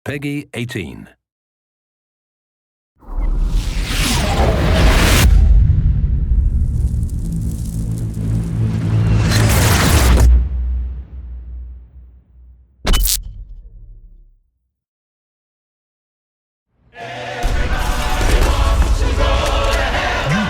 Peggy 18.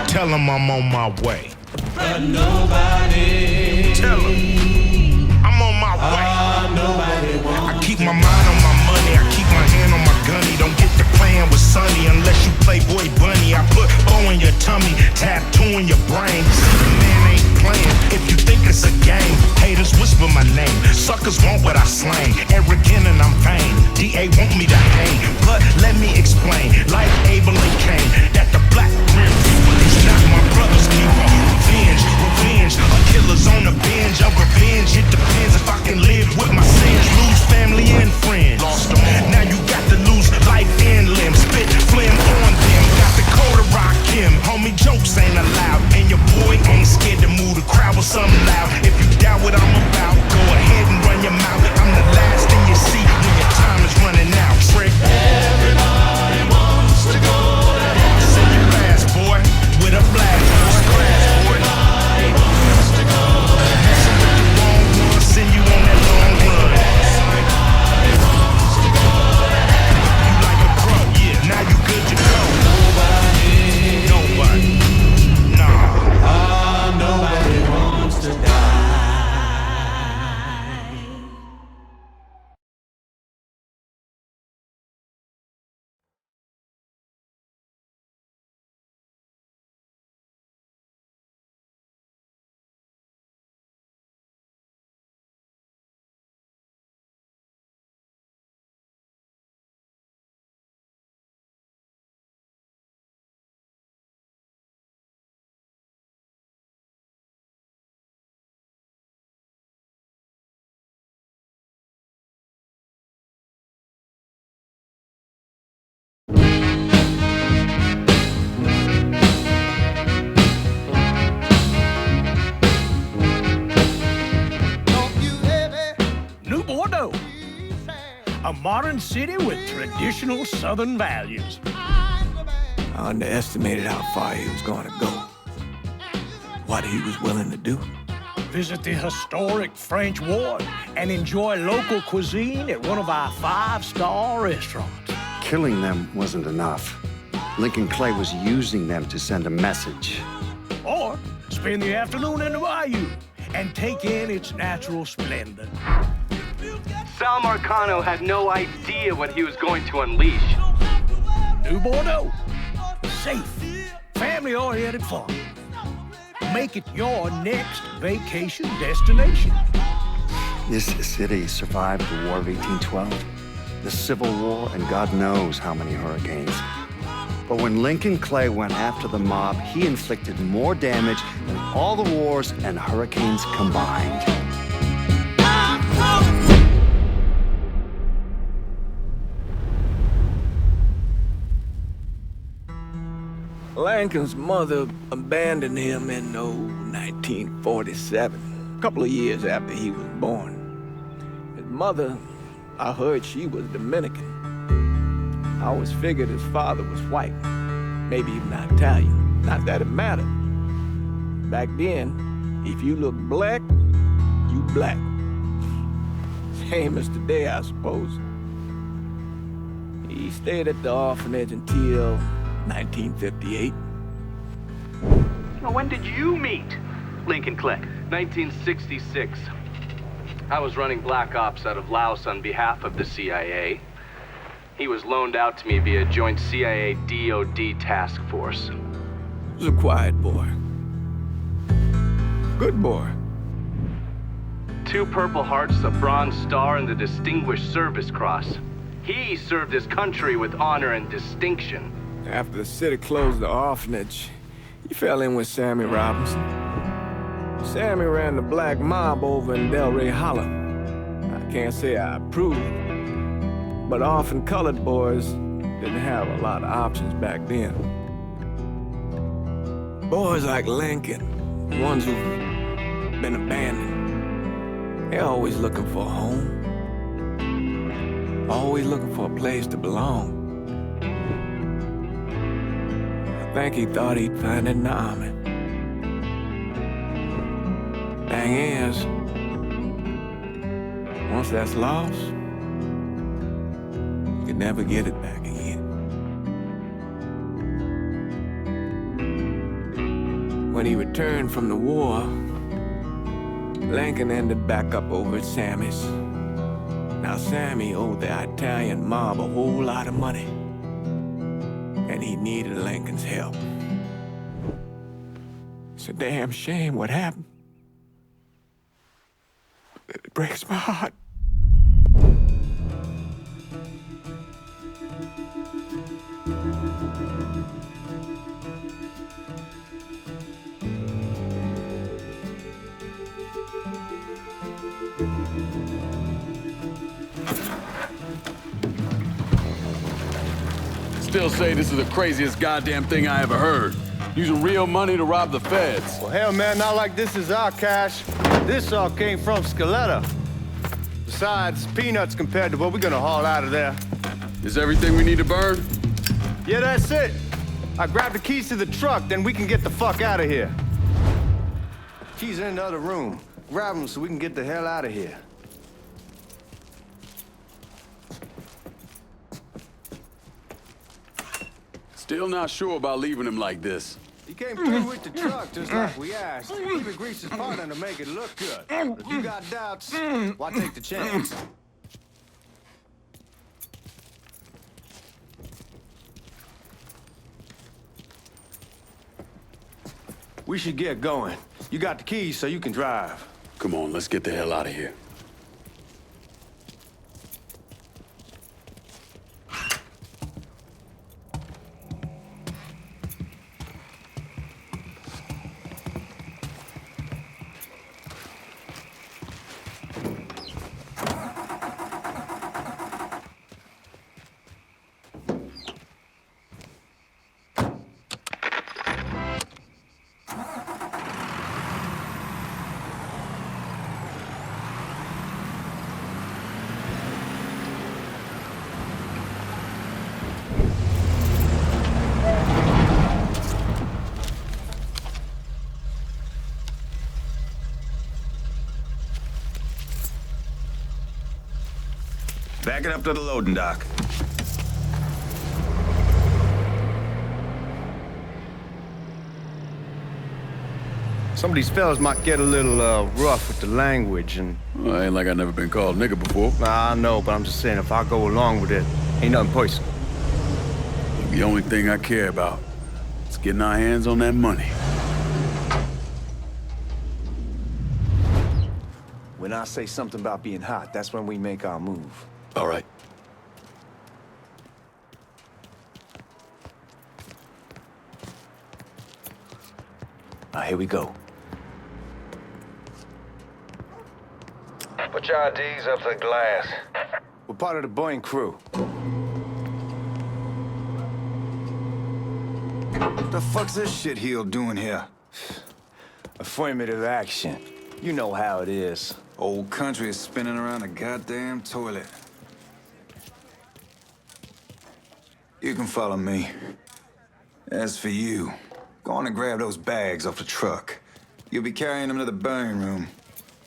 Tell him I'm on my way. But nobody. Tell him I'm on my way. Nobody wants I keep my mind on my money. I keep my hand on my gunny. Don't get to playing with Sonny unless you Playboy Bunny. I put bow in your tummy, tattoo in your brain. See, the man ain't playing if you think it's a game. Haters whisper my name. Suckers want what I slang. Arrogant and I'm vain. DA want me to hang. But let me explain. Like Abel and Cain. That the black grim people is not my brother's keeper. Revenge, a killer's on the binge of revenge. It depends if I can live with my sins. Lose family and friends. Lost them all. Now you got to lose life and limbs. Spit flim on them. Got the code to rock him. Homie, jokes ain't allowed. And your boy ain't scared to move the crowd with something loud. If you doubt what I'm about, go ahead and run your mouth. I'm the last thing you see when your time is running out. Trick. Everybody wants to go to heaven. Send your last boy with a black horse crash. Everybody wants to go to heaven. With the wrong one, send you on that long run. Everybody wants to go to heaven. You like a pro, yeah, now you good to go. Nobody, nah. Nobody wants to die. New Bordeaux, a modern city with traditional Southern values. I underestimated how far he was going to go. What he was willing to do. Visit the historic French Ward and enjoy local cuisine at one of our 5-star restaurants. Killing them wasn't enough. Lincoln Clay was using them to send a message. Or spend the afternoon in the bayou and take in its natural splendor. Sal Marcano had no idea what he was going to unleash. New Bordeaux, safe, family-oriented fun. Make it your next vacation destination. This city survived the War of 1812, the Civil War, and God knows how many hurricanes. But when Lincoln Clay went after the mob, he inflicted more damage than all the wars and hurricanes combined. Lincoln's mother abandoned him in 1947, a couple of years after he was born. His mother, I heard she was Dominican. I always figured his father was white, maybe even Italian. Not that it mattered. Back then, if you look black, you black. Same as today, I suppose. He stayed at the orphanage until 1958. Now, when did you meet Lincoln Clay? 1966. I was running Black Ops out of Laos on behalf of the CIA. He was loaned out to me via joint CIA-DOD task force. He was a quiet boy. Good boy. 2 Purple Hearts, a Bronze Star, and the Distinguished Service Cross. He served his country with honor and distinction. After the city closed the orphanage, he fell in with Sammy Robinson. Sammy ran the black mob over in Delray Hollow. I can't say I approve, but orphan colored boys didn't have a lot of options back then. Boys like Lincoln, the ones who've been abandoned, they're always looking for a home. always looking for a place to belong. I think he thought he'd find it in the army. Thing is, once that's lost, you can never get it back again. When he returned from the war, Lincoln ended back up over at Sammy's. Now Sammy owed the Italian mob a whole lot of money, and he needed Lincoln's help. It's a damn shame what happened. It breaks my heart. Still say this is the craziest goddamn thing I ever heard. Using real money to rob the feds. Well, hell, man, not like this is our cash. This all came from Scaletta. Besides, peanuts compared to what we're gonna haul out of there. Is everything we need to burn? Yeah, that's it. I grabbed the keys to the truck, then we can get the fuck out of here. Keys in the other room. Grab them so we can get the hell out of here. Still not sure about leaving him like this. He came through with the truck just like we asked. Even greased his partner to make it look good. If you got doubts, why take the chance? We should get going. You got the keys so you can drive. Come on, let's get the hell out of here. Back it up to the loading dock. Some of these fellas might get a little rough with the language and... Well, ain't like I never been called nigga before. Nah, I know, but I'm just saying if I go along with it, ain't nothing personal. The only thing I care about is getting our hands on that money. When I say something about being hot, that's when we make our move. All right. Here we go. Put your IDs up to the glass. We're part of the Boeing crew. What the fuck's this shitheel doing here? Affirmative action. You know how it is. Old country is spinning around a goddamn toilet. You can follow me. As for you, go on and grab those bags off the truck. You'll be carrying them to the burning room.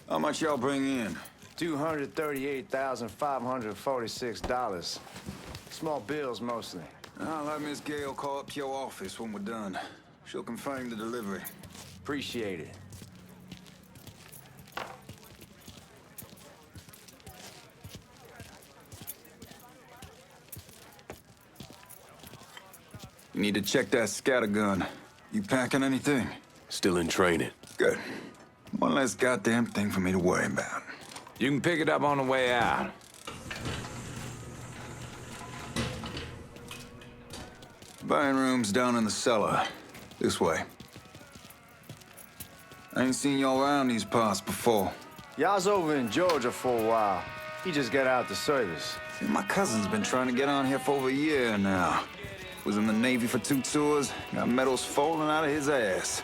How much y'all bring in? $238,546. Small bills, mostly. I'll have Miss Gale call up to your office when we're done. She'll confirm the delivery. Appreciate it. You need to check that scatter gun. You packing anything? Still in training. Good. One less goddamn thing for me to worry about. You can pick it up on the way out. Buying room's down in the cellar. This way. I ain't seen y'all around these parts before. Y'all's over in Georgia for a while. He just got out the service. See, my cousin's been trying to get on here for over a year now. Was in the Navy for 2 tours, got medals falling out of his ass.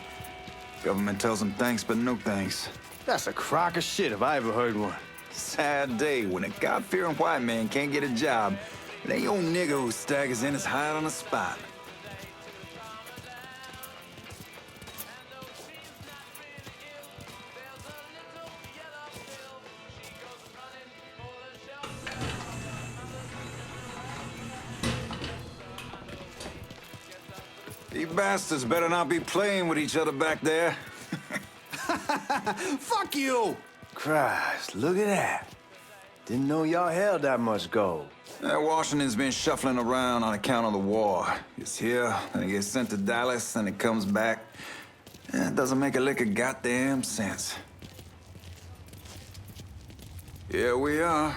Government tells him thanks, but no thanks. That's a crock of shit if I ever heard one. Sad day when a God-fearing white man can't get a job. It ain't your nigga who staggers in his hide on the spot. You bastards better not be playing with each other back there. Fuck you! Christ, look at that. Didn't know y'all held that much gold. Washington's been shuffling around on account of the war. It's here, then it gets sent to Dallas, and it comes back. It doesn't make a lick of goddamn sense. Here we are.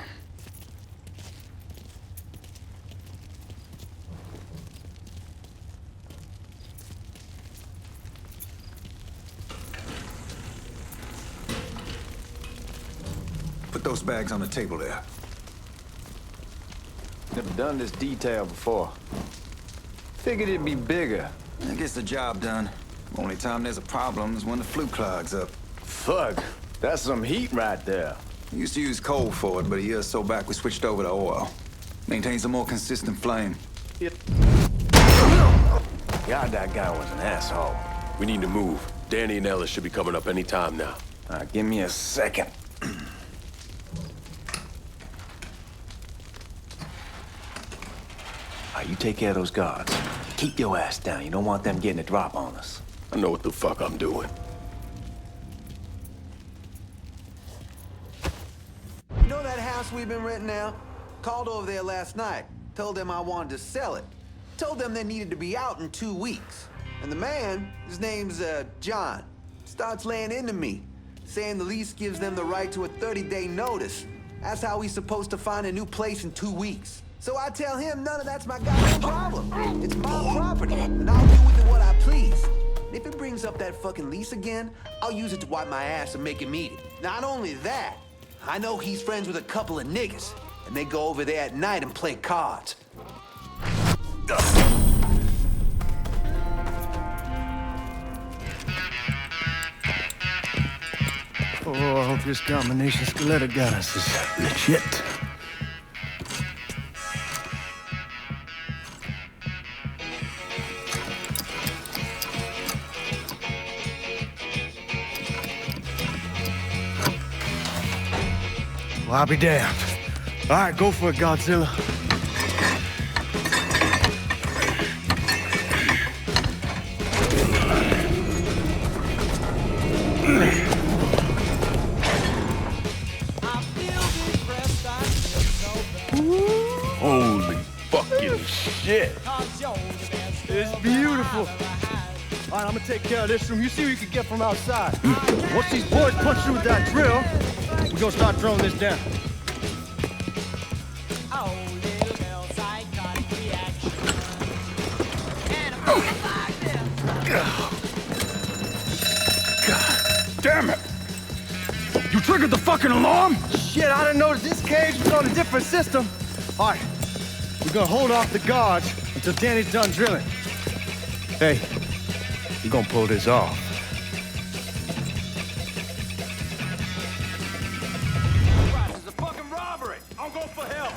Put those bags on the table there. Never done this detail before. Figured it'd be bigger. That gets the job done. Only time there's a problem is when the flue clogs up. Fuck, that's some heat right there. We used to use coal for it, but a year or so back we switched over to oil. Maintains a more consistent flame. God, that guy was an asshole. We need to move. Danny and Ellis should be coming up any time now. Give me a second. You take care of those guards. Keep your ass down. You don't want them getting a drop on us. I know what the fuck I'm doing. You know that house we've been renting out? Called over there last night. Told them I wanted to sell it. Told them they needed to be out in 2 weeks. And the man, his name's John, starts laying into me, saying the lease gives them the right to a 30-day notice. That's how he's supposed to find a new place in 2 weeks. So I tell him none of that's my goddamn problem. It's my property, and I'll do with it what I please. And if it brings up that fucking lease again, I'll use it to wipe my ass and make him eat it. Not only that, I know he's friends with a couple of niggas, and they go over there at night and play cards. Oh, I hope this combination Skeletor got us is legit. Well, I'll be damned. All right, go for it, Godzilla. Holy fucking shit. It's beautiful. All right, I'm gonna take care of this room. You see what you can get from outside. Once these boys punch through with that drill, we're gonna start throwing this down. God damn it! You triggered the fucking alarm? Shit, I didn't notice this cage was on a different system. All right, we're gonna hold off the guards until Danny's done drilling. Hey, we're gonna pull this off. It's a fucking robbery! I'll go for help!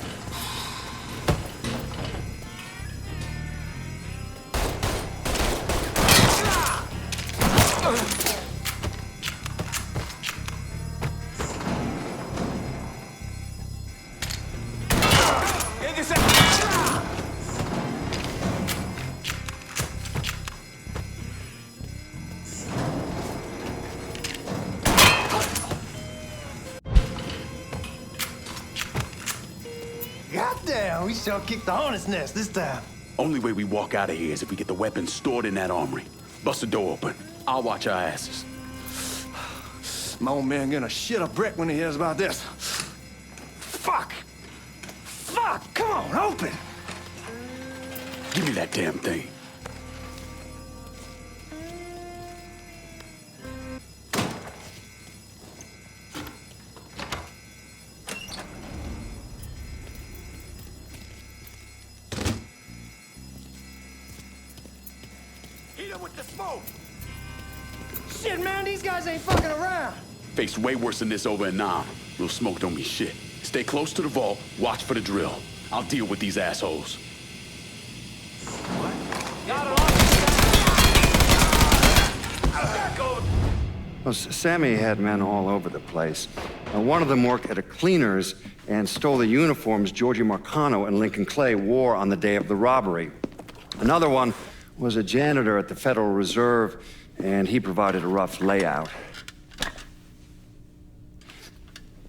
Goddamn, we sure kicked the hornet's nest this time. Only way we walk out of here is if we get the weapons stored in that armory. Bust the door open. I'll watch our asses. My old man gonna shit a brick when he hears about this. Fuck! Fuck! Come on, open! Give me that damn thing. Hit him with the smoke! Shit, man, these guys ain't fucking around. Faced way worse than this over in Nam. Little smoke don't mean shit. Stay close to the vault, watch for the drill. I'll deal with these assholes. Well, Sammy had men all over the place. One of them worked at a cleaner's and stole the uniforms Georgie Marcano and Lincoln Clay wore on the day of the robbery. Another one was a janitor at the Federal Reserve, and he provided a rough layout.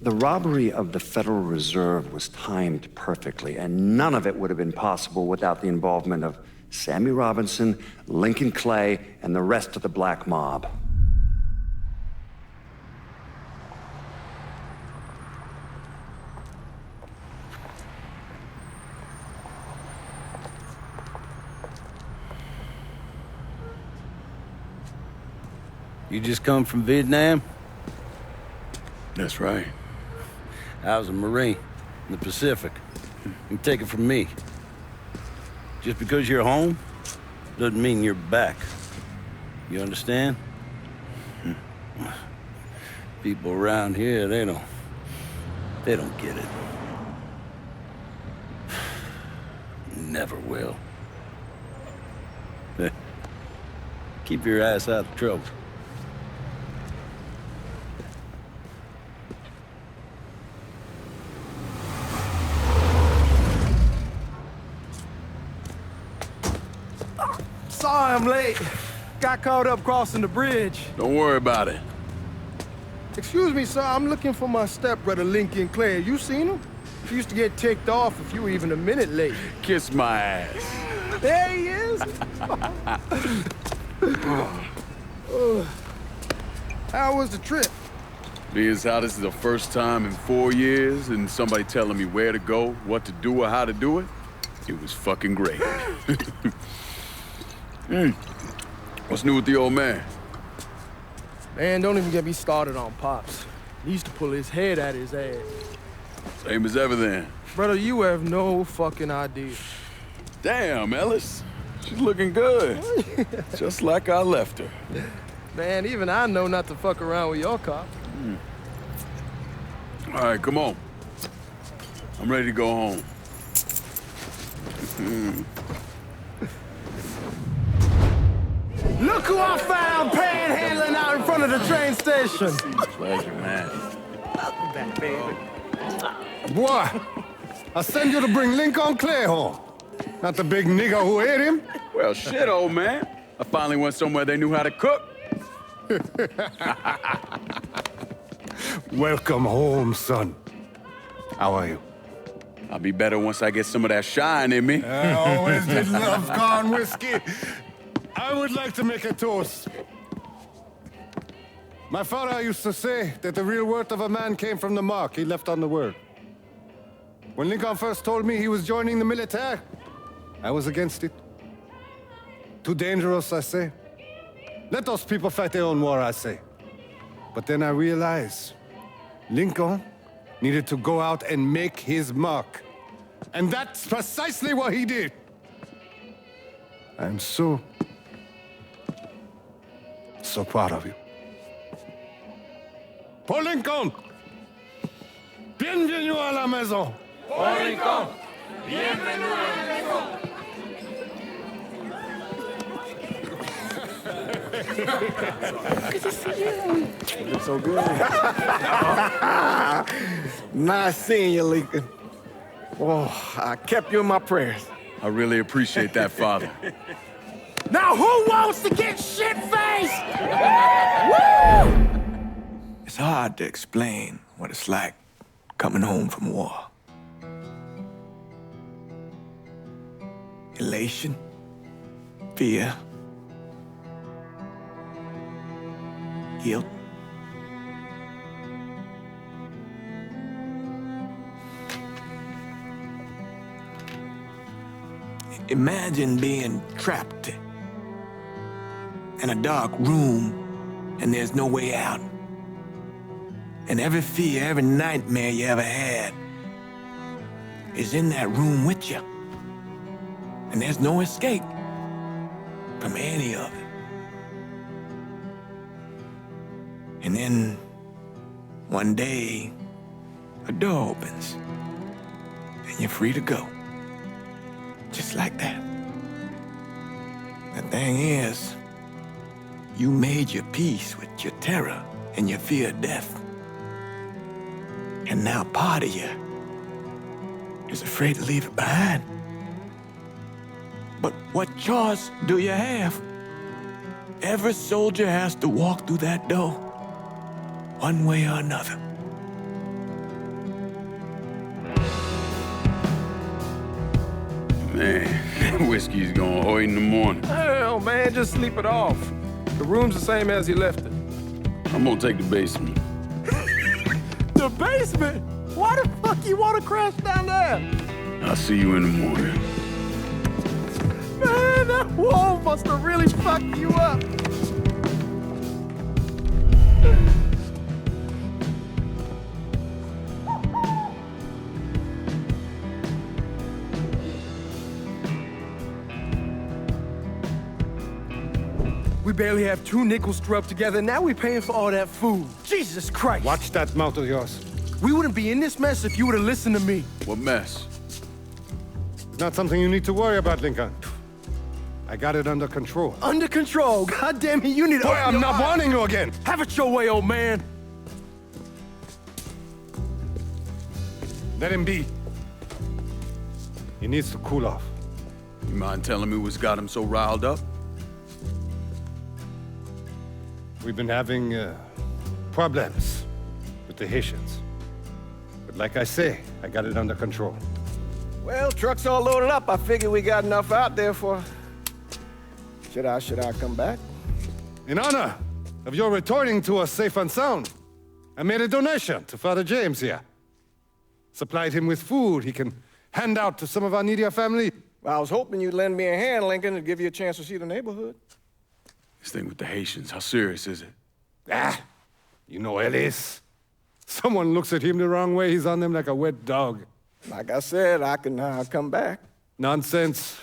The robbery of the Federal Reserve was timed perfectly, and none of it would have been possible without the involvement of Sammy Robinson, Lincoln Clay, and the rest of the black mob. You just come from Vietnam? That's right. I was a Marine in the Pacific. You take it from me. Just because you're home doesn't mean you're back. You understand? People around here, they don't get it. Never will. Keep your ass out of trouble. Sorry I'm late. Got caught up crossing the bridge. Don't worry about it. Excuse me, sir. I'm looking for my stepbrother, Lincoln Clay. You seen him? He used to get ticked off if you were even a minute late. Kiss my ass. There he is. How was the trip? Being as how this is the first time in 4 years and somebody telling me where to go, what to do, or how to do it, it was fucking great. What's new with the old man? Man, don't even get me started on Pops. He used to pull his head out his ass. Same as ever then. Brother, you have no fucking idea. Damn, Ellis. She's looking good. Just like I left her. Man, even I know not to fuck around with your cop. All right, come on. I'm ready to go home. Look who I found panhandling out in front of the train station. Pleasure, man. Welcome back, baby. Boy, I send you to bring Lincoln Clay home. Not the big nigga who ate him. Well, shit, old man. I finally went somewhere they knew how to cook. Welcome home, son. How are you? I'll be better once I get some of that shine in me. I always did love corn whiskey. I would like to make a toast. My father used to say that the real worth of a man came from the mark he left on the world. When Lincoln first told me he was joining the military, I was against it. Too dangerous, I say. Let those people fight their own war, I say. But then I realized Lincoln needed to go out and make his mark. And that's precisely what he did. I'm so proud of you. Paul Lincoln! Bienvenue à la maison! Paul Lincoln! Bienvenue à la maison! Good to see you. You're so good. Nice seeing you, Lincoln. Oh, I kept you in my prayers. I really appreciate that, Father. Now who wants to get shit-faced? Woo! It's hard to explain what it's like coming home from war. Elation, fear, guilt. Imagine being trapped in a dark room and there's no way out. And every fear, every nightmare you ever had is in that room with you. And there's no escape from any of it. And then one day a door opens, and you're free to go. Just like that. The thing is, you made your peace with your terror and your fear of death. And now part of you is afraid to leave it behind. But what choice do you have? Every soldier has to walk through that door, one way or another. Man, whiskey's gonna hurt in the morning. Hell, man, just sleep it off. The room's the same as you left it. I'm gonna take the basement. The basement? Why the fuck you want to crash down there? I'll see you in the morning. Man, that wall must have really fucked you up. We barely have 2 nickels to rub together, now we're paying for all that food. Jesus Christ. Watch that mouth of yours. We wouldn't be in this mess if you would have listened to me. What mess? It's not something you need to worry about, Lincoln. I got it under control. Under control? God damn it, you need to... Boy, I'm not warning you again. Have it your way, old man. Let him be. He needs to cool off. You mind telling me what's got him so riled up? We've been having problems with the Haitians. But like I say, I got it under control. Well, truck's all loaded up. I figure we got enough out there for... Should I come back? In honor of your returning to us safe and sound, I made a donation to Father James here. Supplied him with food he can hand out to some of our needier family. Well, I was hoping you'd lend me a hand, Lincoln, and give you a chance to see the neighborhood. This thing with the Haitians, how serious is it? You know Ellis. Someone looks at him the wrong way, he's on them like a wet dog. Like I said, I can come back. Nonsense.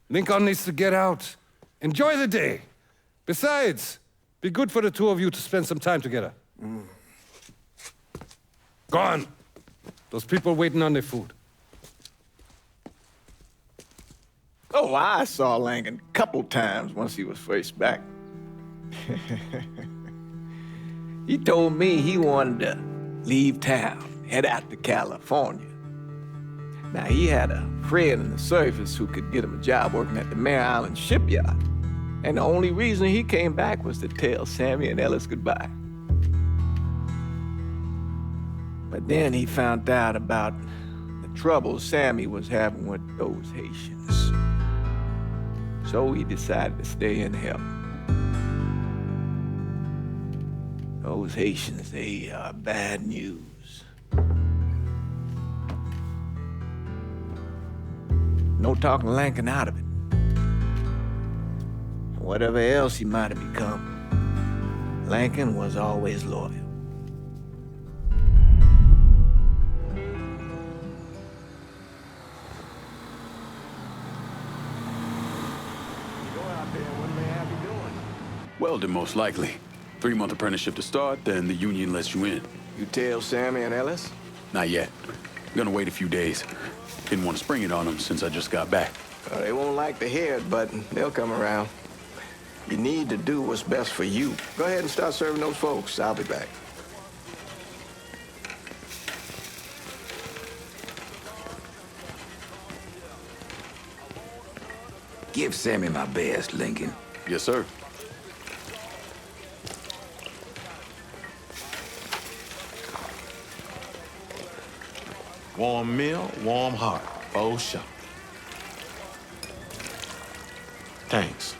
Lincoln needs to get out. Enjoy the day. Besides, be good for the two of you to spend some time together. Go on. Those people waiting on their food. Oh, I saw Lincoln a couple times once he was first back. He told me he wanted to leave town, head out to California. Now, he had a friend in the service who could get him a job working at the Mare Island shipyard. And the only reason he came back was to tell Sammy and Ellis goodbye. But then he found out about the trouble Sammy was having with those Haitians. So he decided to stay and help. Those Haitians, they are bad news. No talking Lincoln out of it. Whatever else he might have become, Lincoln was always loyal. Welding, most likely. 3-month apprenticeship to start, then the union lets you in. You tell Sammy and Ellis? Not yet. I'm gonna wait a few days. Didn't want to spring it on them since I just got back. They won't like to hear it, but they'll come around. You need to do what's best for you. Go ahead and start serving those folks. I'll be back. Give Sammy my best, Lincoln. Yes, sir. Warm meal, warm heart. Oh, sure. Thanks.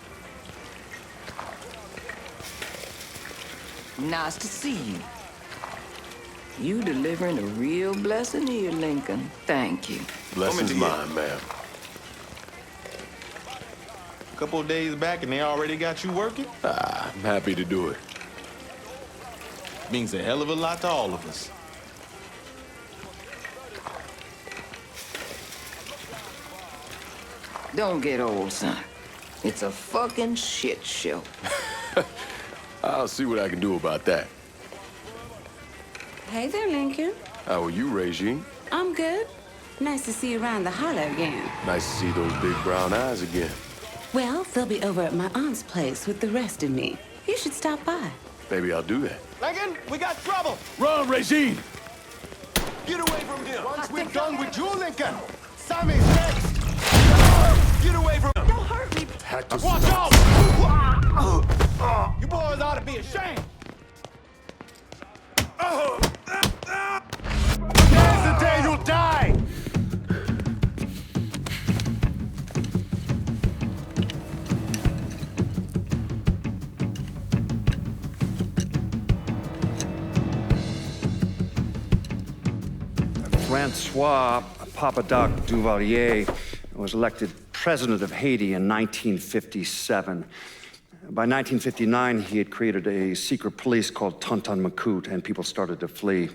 Nice to see you. You delivering a real blessing here, Lincoln. Thank you. Blessing's mine, ma'am. A couple of days back and they already got you working? I'm happy to do it. Means a hell of a lot to all of us. Don't get old, son. It's a fucking shit show. I'll see what I can do about that. Hey there, Lincoln. How are you, Regine? I'm good. Nice to see you around the hollow again. Nice to see those big brown eyes again. Well, they'll be over at my aunt's place with the rest of me. You should stop by. Maybe I'll do that. Lincoln, we got trouble. Run, Regine! Get away from him. Once we're done with you, Lincoln, Sammy's next. Get away from him. Don't hurt me. Watch out! You boys ought to be ashamed. Today's the day you'll die! Francois Papadoc Duvalier was elected president of Haiti in 1957. By 1959, he had created a secret police called Tonton Macoute, and people started to flee.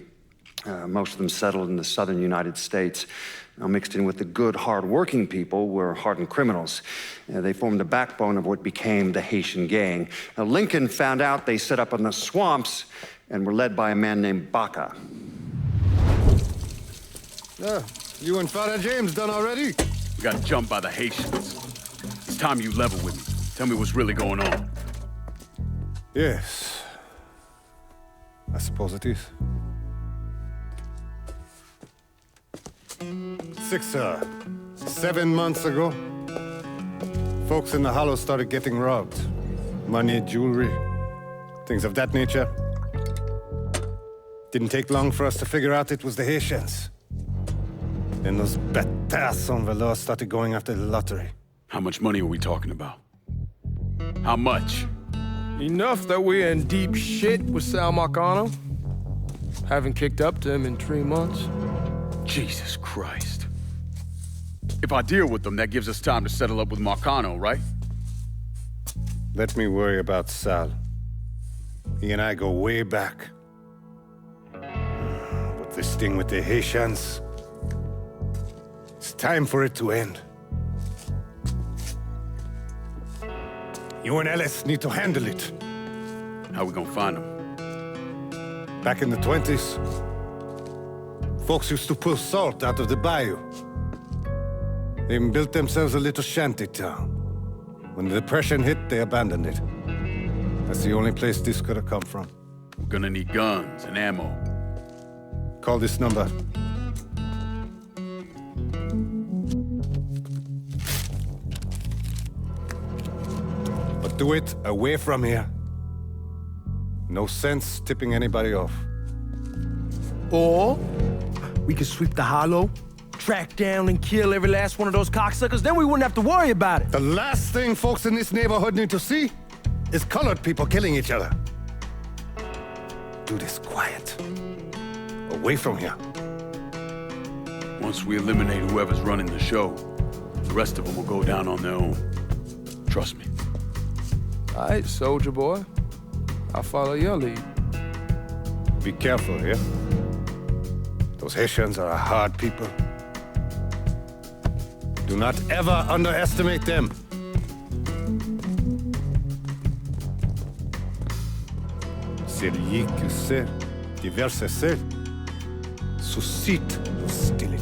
Most of them settled in the southern United States. Now, mixed in with the good, hard-working people were hardened criminals. They formed the backbone of what became the Haitian Gang. Now, Lincoln found out they set up in the swamps and were led by a man named Baca. You and Father James done already? We got jumped by the Haitians. It's time you level with me. Tell me what's really going on. Yes. I suppose it is. 7 months ago, folks in the Hollow started getting robbed. Money, jewelry, things of that nature. Didn't take long for us to figure out it was the Haitians. Then those bâtards on velours started going after the lottery. How much money are we talking about? How much? Enough that we're in deep shit with Sal Marcano. Haven't kicked up to him in 3 months. Jesus Christ. If I deal with them, that gives us time to settle up with Marcano, right? Let me worry about Sal. He and I go way back. But this thing with the Haitians, it's time for it to end. You and Ellis need to handle it. How we gonna find them? Back in the 20s, folks used to pull salt out of the bayou. They even built themselves a little shanty town. When the Depression hit, they abandoned it. That's the only place this could have come from. We're gonna need guns and ammo. Call this number. But do it away from here. No sense tipping anybody off. Or we could sweep the Hollow, track down and kill every last one of those cocksuckers, then we wouldn't have to worry about it. The last thing folks in this neighborhood need to see is colored people killing each other. Do this quiet. Away from here. Once we eliminate whoever's running the show, the rest of them will go down on their own. Trust me. All right, soldier boy. I'll follow your lead. Be careful here. Those Haitians are a hard people. Do not ever underestimate them. Celui qui sait diverser suscite l'hostilité.